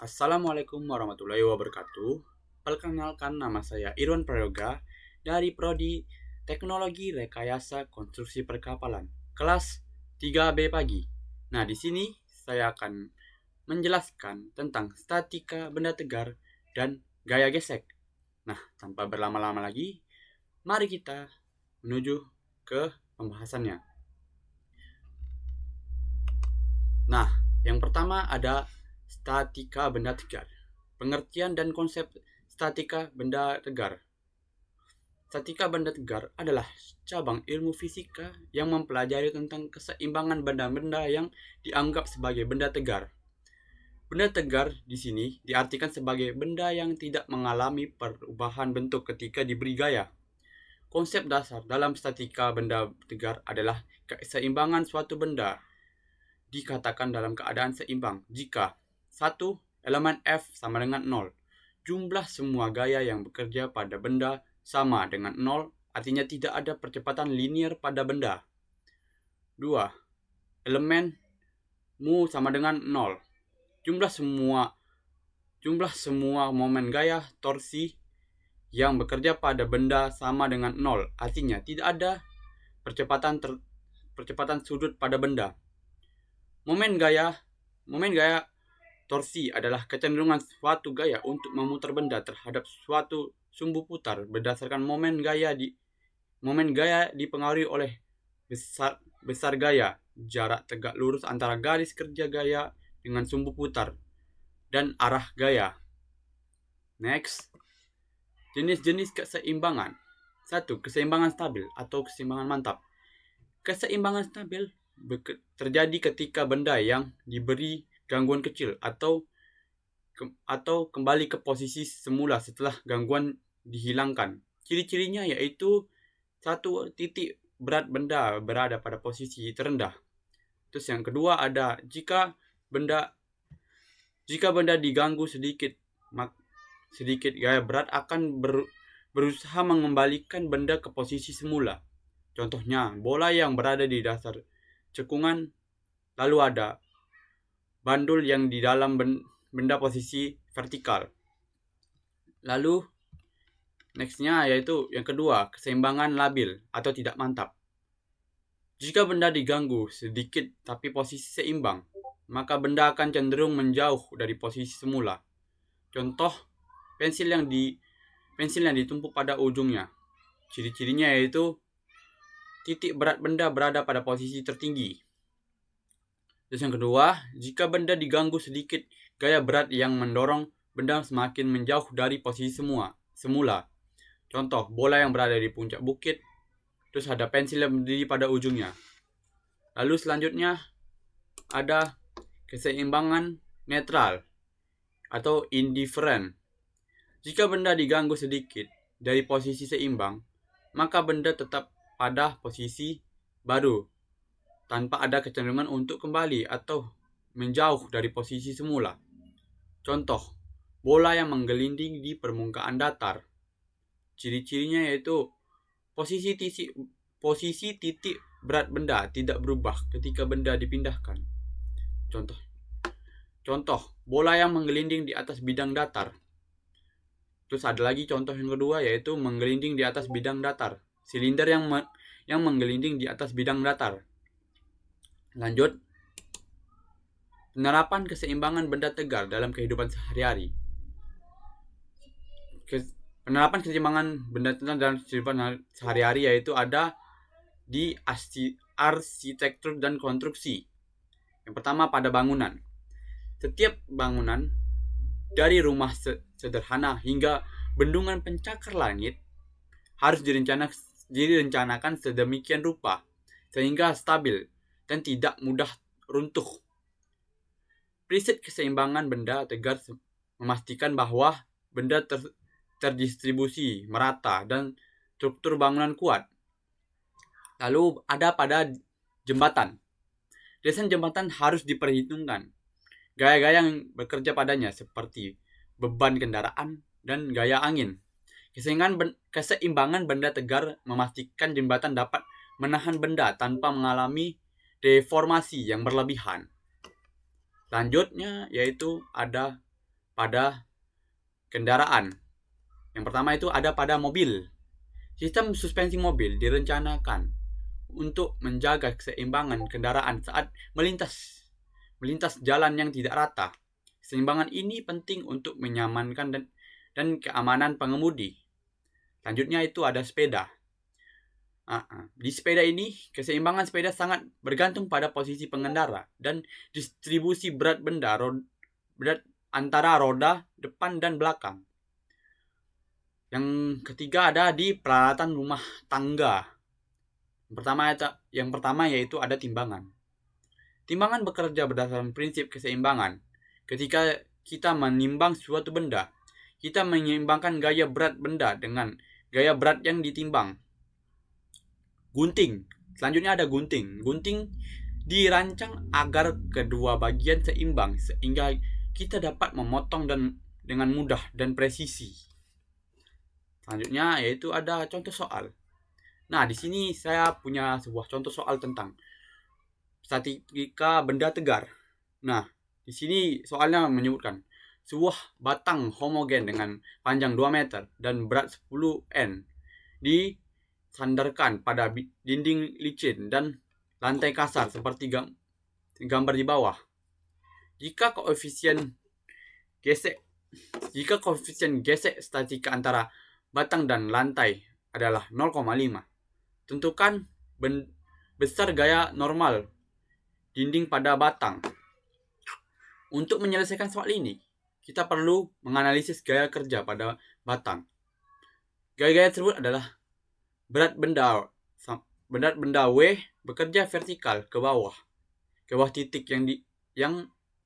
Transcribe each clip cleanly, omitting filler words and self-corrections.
Assalamualaikum warahmatullahi wabarakatuh. Perkenalkan, nama saya Irwan Prayoga dari Prodi Teknologi Rekayasa Konstruksi Perkapalan, kelas 3B pagi. Nah, di sini saya akan menjelaskan tentang statika benda tegar dan gaya gesek. Nah, tanpa berlama-lama lagi, mari kita menuju ke pembahasannya. Nah, yang pertama ada statika benda tegar. Pengertian dan konsep statika benda tegar. Statika benda tegar adalah cabang ilmu fisika yang mempelajari tentang keseimbangan benda-benda yang dianggap sebagai benda tegar. Benda tegar di sini diartikan sebagai benda yang tidak mengalami perubahan bentuk ketika diberi gaya. Konsep dasar dalam statika benda tegar adalah keseimbangan suatu benda dikatakan dalam keadaan seimbang jika 1. Elemen F sama dengan 0. Jumlah semua gaya yang bekerja pada benda sama dengan 0, artinya tidak ada percepatan linier pada benda. 2. Elemen mu sama dengan 0. Jumlah semua momen gaya torsi yang bekerja pada benda sama dengan 0, artinya tidak ada percepatan sudut pada benda. Momen gaya torsi adalah kecenderungan suatu gaya untuk memutar benda terhadap suatu sumbu putar berdasarkan momen gaya dipengaruhi oleh besar gaya, jarak tegak lurus antara garis kerja gaya dengan sumbu putar, dan arah gaya. Next, jenis-jenis keseimbangan. 1. Keseimbangan stabil atau keseimbangan mantap. Keseimbangan stabil terjadi ketika benda yang diberi gangguan kecil atau kembali ke posisi semula setelah gangguan dihilangkan. Ciri-cirinya yaitu 1. Titik berat benda berada pada posisi terendah. Terus yang kedua ada jika benda diganggu sedikit gaya berat akan berusaha mengembalikan benda ke posisi semula. Contohnya, bola yang berada di dasar cekungan, lalu ada bandul yang di dalam benda posisi vertikal. Lalu nextnya yaitu yang kedua, keseimbangan labil atau tidak mantap. Jika benda diganggu sedikit tapi posisi seimbang, maka benda akan cenderung menjauh dari posisi semula. Contoh, pensil yang ditumpuk pada ujungnya. Ciri-cirinya yaitu titik berat benda berada pada posisi tertinggi. Terus yang kedua, jika benda diganggu sedikit gaya berat yang mendorong benda semakin menjauh dari posisi semula. Contoh, bola yang berada di puncak bukit, terus ada pensil yang berdiri pada ujungnya. Lalu selanjutnya ada keseimbangan netral atau indifferent. Jika benda diganggu sedikit dari posisi seimbang, maka benda tetap pada posisi baru tanpa ada kecenderungan untuk kembali atau menjauh dari posisi semula. Contoh, bola yang menggelinding di permukaan datar. Ciri-cirinya yaitu posisi titik berat benda tidak berubah ketika benda dipindahkan. Contoh, bola yang menggelinding di atas bidang datar. Terus ada lagi contoh yang kedua yaitu menggelinding di atas bidang datar. Silinder yang menggelinding di atas bidang datar. Lanjut, penerapan keseimbangan benda tegar dalam kehidupan sehari-hari. Penerapan keseimbangan benda tegar dalam kehidupan sehari-hari yaitu ada di arsitektur dan konstruksi. Yang pertama pada bangunan. Setiap bangunan dari rumah sederhana hingga bendungan pencakar langit harus direncanakan sedemikian rupa sehingga stabil dan tidak mudah runtuh. Prinsip keseimbangan benda tegar memastikan bahwa benda terdistribusi merata dan struktur bangunan kuat. Lalu ada pada jembatan. Desain jembatan harus diperhitungkan. Gaya-gaya yang bekerja padanya seperti beban kendaraan dan gaya angin. Keseimbangan benda tegar memastikan jembatan dapat menahan benda tanpa mengalami deformasi yang berlebihan. Selanjutnya yaitu ada pada kendaraan. Yang pertama itu ada pada mobil. Sistem suspensi mobil direncanakan untuk menjaga keseimbangan kendaraan saat melintas jalan yang tidak rata. Keseimbangan ini penting untuk menyamankan dan keamanan pengemudi. Selanjutnya itu ada sepeda. Di sepeda ini, keseimbangan sepeda sangat bergantung pada posisi pengendara dan distribusi berat benda antara roda depan dan belakang. Yang ketiga ada di peralatan rumah tangga. Yang pertama yaitu ada timbangan. Timbangan bekerja berdasarkan prinsip keseimbangan. Ketika kita menimbang suatu benda, kita menyeimbangkan gaya berat benda dengan gaya berat yang ditimbang. Gunting. Selanjutnya ada gunting. Gunting dirancang agar kedua bagian seimbang sehingga kita dapat memotong dengan mudah dan presisi. Selanjutnya yaitu ada contoh soal. Nah, di sini saya punya sebuah contoh soal tentang statika benda tegar. Nah, di sini soalnya menyebutkan sebuah batang homogen dengan panjang 2 meter dan berat 10 N disandarkan pada dinding licin dan lantai kasar seperti gambar di bawah. Jika koefisien gesek statika antara batang dan lantai adalah 0,5, tentukan besar gaya normal dinding pada batang. Untuk menyelesaikan soal ini, kita perlu menganalisis gaya kerja pada batang. Gaya-gaya tersebut adalah berat benda W bekerja vertikal ke bawah titik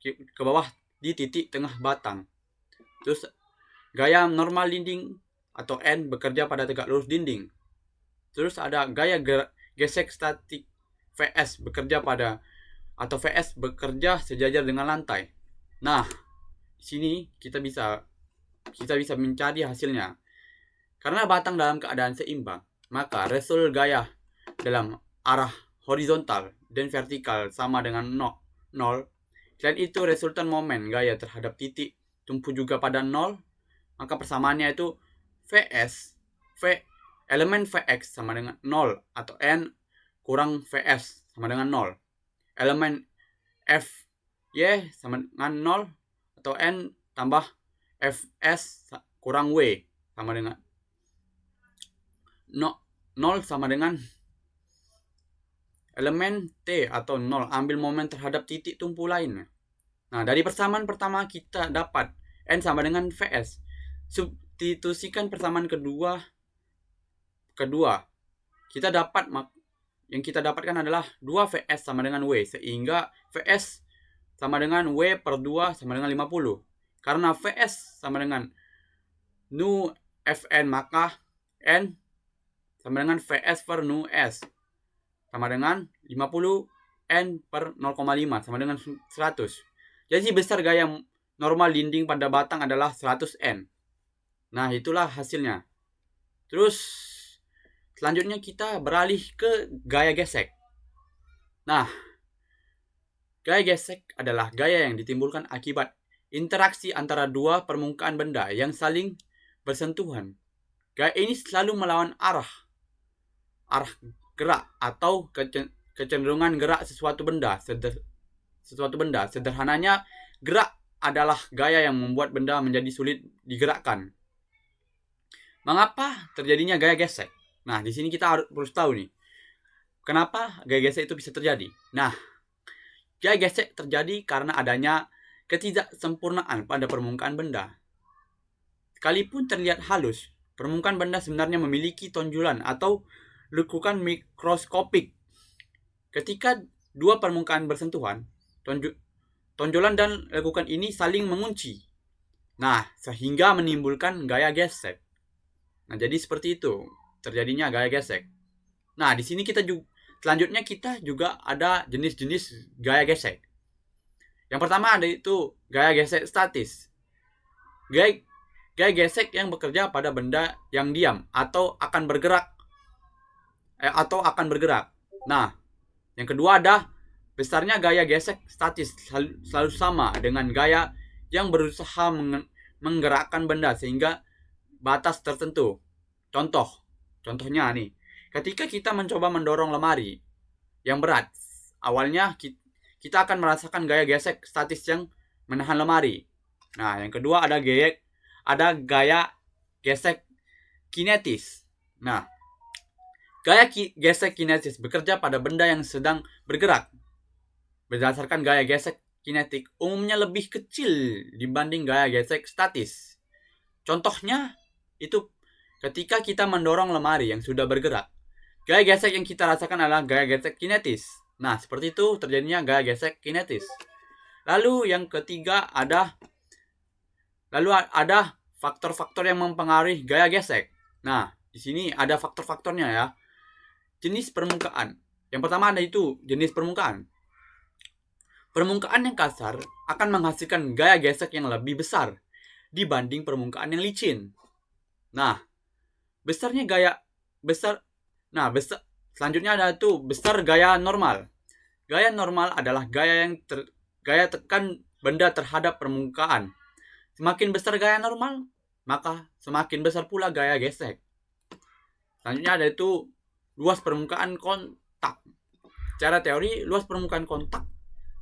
ke bawah di titik tengah batang. Terus gaya normal dinding atau N bekerja pada tegak lurus dinding. Terus ada gaya gesek statik VS bekerja sejajar dengan lantai. Nah, di sini kita bisa mencari hasilnya. Karena batang dalam keadaan seimbang, maka resul gaya dalam arah horizontal dan vertikal sama dengan 0. Selain itu, resultan momen gaya terhadap titik tumpu juga pada 0. Maka persamaannya itu elemen Vx sama dengan 0 atau N kurang Vs sama dengan 0. Elemen Fy sama dengan 0 atau N tambah Fs kurang W sama dengan 0 sama dengan elemen T atau 0. Ambil momen terhadap titik tumpu lainnya. Nah, dari persamaan pertama kita dapat N sama dengan Vs. Substitusikan persamaan kedua. Yang kita dapatkan adalah 2 Vs sama dengan W, sehingga Vs sama dengan W per 2 sama dengan 50. Karena Vs sama dengan nu Fn, maka N sama dengan Vs per nu S sama dengan 50 N per 0,5 sama dengan 100. Jadi besar gaya normal dinding pada batang adalah 100 N. Nah, itulah hasilnya. Terus selanjutnya kita beralih ke gaya gesek. Nah, gaya gesek adalah gaya yang ditimbulkan akibat interaksi antara dua permukaan benda yang saling bersentuhan. Gaya ini selalu melawan arah gerak atau kecenderungan gerak sesuatu benda. Sederhananya, gerak adalah gaya yang membuat benda menjadi sulit digerakkan. Mengapa terjadinya gaya gesek? Nah, di sini kita harus tahu nih, kenapa gaya gesek itu bisa terjadi. Nah, gaya gesek terjadi karena adanya ketidaksempurnaan pada permukaan benda. Sekalipun terlihat halus, permukaan benda sebenarnya memiliki tonjolan atau lekukan mikroskopik. Ketika dua permukaan bersentuhan, tonjolan dan lekukan ini saling mengunci. Nah, sehingga menimbulkan gaya gesek. Nah, jadi seperti itu terjadinya gaya gesek. Nah, di sini selanjutnya kita juga ada jenis-jenis gaya gesek. Yang pertama ada itu gaya gesek statis. Gaya gesek yang bekerja pada benda yang diam atau akan bergerak. Nah, yang kedua ada besarnya gaya gesek statis selalu sama dengan gaya yang berusaha menggerakkan benda sehingga batas tertentu. Contohnya nih, ketika kita mencoba mendorong lemari yang berat, awalnya kita akan merasakan gaya gesek statis yang menahan lemari. Nah, yang kedua ada gaya gesek kinetis. Nah, gaya gesek kinetis bekerja pada benda yang sedang bergerak. Berdasarkan gaya gesek kinetik umumnya lebih kecil dibanding gaya gesek statis. Contohnya itu ketika kita mendorong lemari yang sudah bergerak. Gaya gesek yang kita rasakan adalah gaya gesek kinetis. Nah, seperti itu terjadinya gaya gesek kinetis. Lalu yang ketiga ada faktor-faktor yang mempengaruhi gaya gesek. Nah, di sini ada faktor-faktornya ya. Jenis permukaan. Yang pertama ada itu jenis permukaan. Permukaan yang kasar akan menghasilkan gaya gesek yang lebih besar dibanding permukaan yang licin. Nah, selanjutnya ada itu besar gaya normal. Gaya normal adalah gaya tekan benda terhadap permukaan. Semakin besar gaya normal, maka semakin besar pula gaya gesek. Selanjutnya ada itu luas permukaan kontak. Secara teori, luas permukaan kontak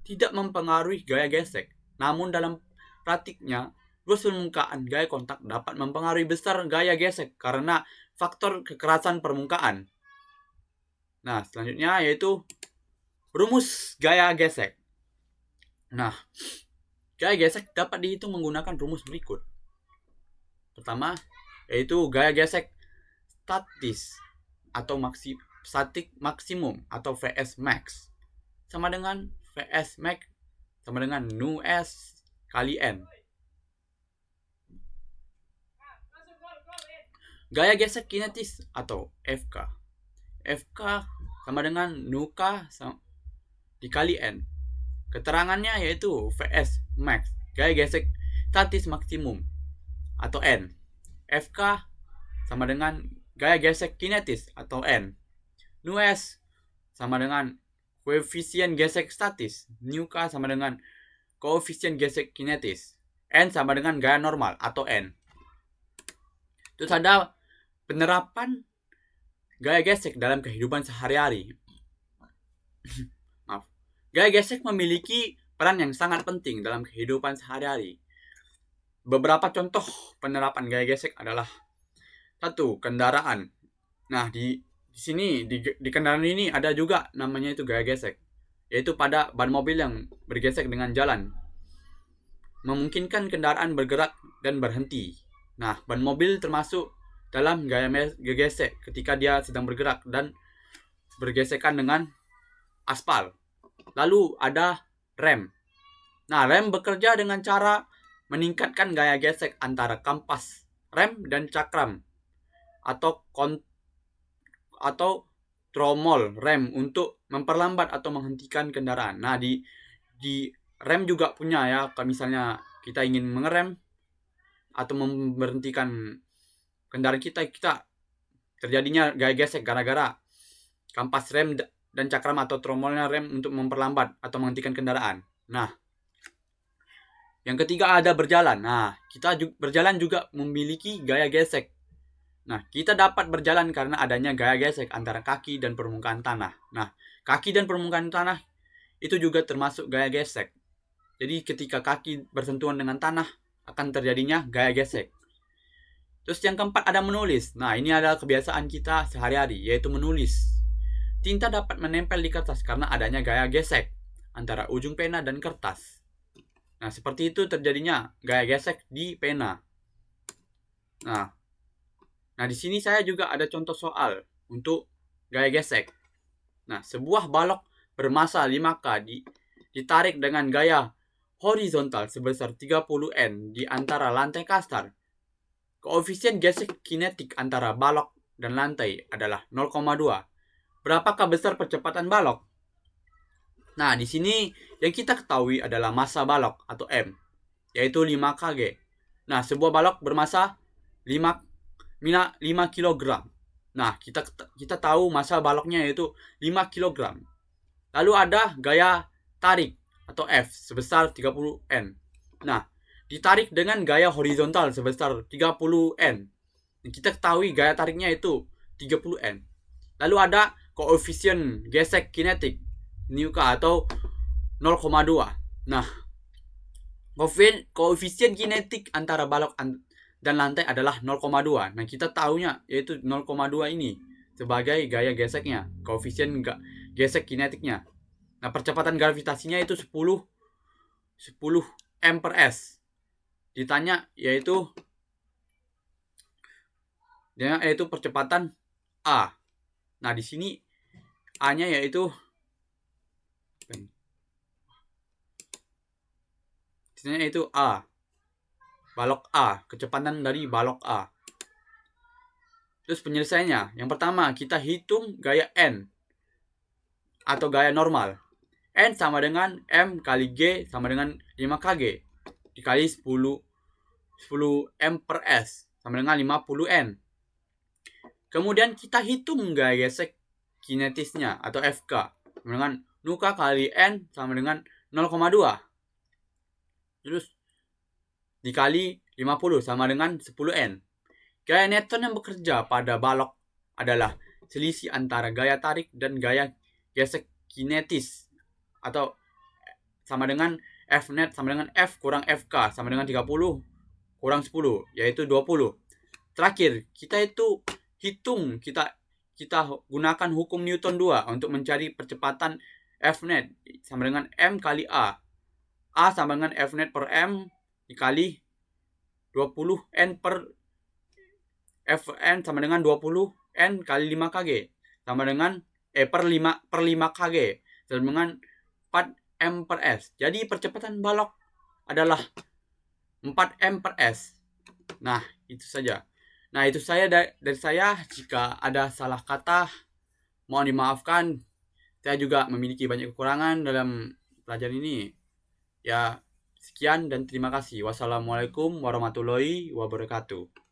tidak mempengaruhi gaya gesek. Namun dalam praktiknya, luas permukaan gaya kontak dapat mempengaruhi besar gaya gesek karena faktor kekerasan permukaan. Nah, selanjutnya yaitu rumus gaya gesek. Nah, gaya gesek dapat dihitung menggunakan rumus berikut. Pertama, yaitu gaya gesek statis atau static maksimum atau Vs max sama dengan Vs max sama dengan nu S kali N. Gaya gesek kinetis atau Fk. Fk sama dengan nu K dikali N. Keterangannya yaitu Vs max, gaya gesek statis maksimum atau N. Fk sama dengan gaya gesek kinetis atau N. Nu S sama dengan koefisien gesek statis. Nu K sama dengan koefisien gesek kinetis. N sama dengan gaya normal atau N. Terus ada penerapan gaya gesek dalam kehidupan sehari-hari. Maaf. Gaya gesek memiliki peran yang sangat penting dalam kehidupan sehari-hari. Beberapa contoh penerapan gaya gesek adalah 1. Kendaraan. Nah, di sini di kendaraan ini ada juga namanya itu gaya gesek, yaitu pada ban mobil yang bergesek dengan jalan, memungkinkan kendaraan bergerak dan berhenti. Nah, ban mobil termasuk dalam gaya gesek ketika dia sedang bergerak dan bergesekan dengan aspal. Lalu ada rem. Nah, rem bekerja dengan cara meningkatkan gaya gesek antara kampas rem dan cakram atau tromol rem untuk memperlambat atau menghentikan kendaraan. Nah, di rem juga punya ya, kalau misalnya kita ingin mengerem atau memberhentikan kendaraan kita terjadinya gaya gesek gara-gara kampas rem dan cakram atau tromolnya rem untuk memperlambat atau menghentikan kendaraan. Nah, yang ketiga ada berjalan. Nah, kita berjalan juga memiliki gaya gesek. Nah, kita dapat berjalan karena adanya gaya gesek antara kaki dan permukaan tanah. Nah, kaki dan permukaan tanah itu juga termasuk gaya gesek. Jadi ketika kaki bersentuhan dengan tanah akan terjadinya gaya gesek. Terus yang keempat ada menulis. Nah, ini adalah kebiasaan kita sehari-hari, yaitu menulis. Tinta dapat menempel di kertas karena adanya gaya gesek antara ujung pena dan kertas. Nah, seperti itu terjadinya gaya gesek di pena. Nah, di sini saya juga ada contoh soal untuk gaya gesek. Nah, sebuah balok bermasa 5K ditarik dengan gaya horizontal sebesar 30 N di antara lantai kasar. Koefisien gesek kinetik antara balok dan lantai adalah 0,2. Berapakah besar percepatan balok? Nah, di sini yang kita ketahui adalah massa balok atau M, yaitu 5 kg. Nah, sebuah balok bermasa 5 kg. Nah, kita tahu massa baloknya yaitu 5 kg. Lalu ada gaya tarik atau F sebesar 30 N. Nah, ditarik dengan gaya horizontal sebesar 30 N. Kita ketahui gaya tariknya itu 30 N. Lalu ada koefisien gesek kinetik Newka atau 0,2. Nah, koefisien kinetik antara balok dan lantai adalah 0,2. Nah, kita tahunya yaitu 0,2 ini sebagai gaya geseknya, koefisien gesek kinetiknya. Nah, percepatan gravitasinya itu 10 M per S. Ditanya yaitu percepatan A. Nah, di sini A-nya yaitu A. Balok A, kecepatan dari balok A. Terus penyelesaiannya, yang pertama kita hitung gaya N atau gaya normal. N sama dengan M kali G sama dengan 5 kg dikali 10 M per S sama dengan 50 N. Kemudian kita hitung gaya gesek kinetisnya atau FK sama dengan Nuka kali N sama dengan 0,2. Terus dikali 50 sama dengan 10 N. Gaya Newton yang bekerja pada balok adalah selisih antara gaya tarik dan gaya gesek kinetis atau sama dengan F net sama dengan F kurang FK sama dengan 30 kurang 10 yaitu 20. Terakhir, kita gunakan hukum Newton 2 untuk mencari percepatan F net sama dengan M kali A. A sama dengan F net per M dikali 20 N per Fn sama dengan 20 N kali 5 kg sama dengan per 5 kg sama dengan 4 M per S. Jadi percepatan balok adalah 4 M per S. Nah, itu saja. Nah, itu saya dari saya. Jika ada salah kata, mohon dimaafkan. Saya juga memiliki banyak kekurangan dalam pelajaran ini. Ya, sekian dan terima kasih. Wassalamualaikum warahmatullahi wabarakatuh.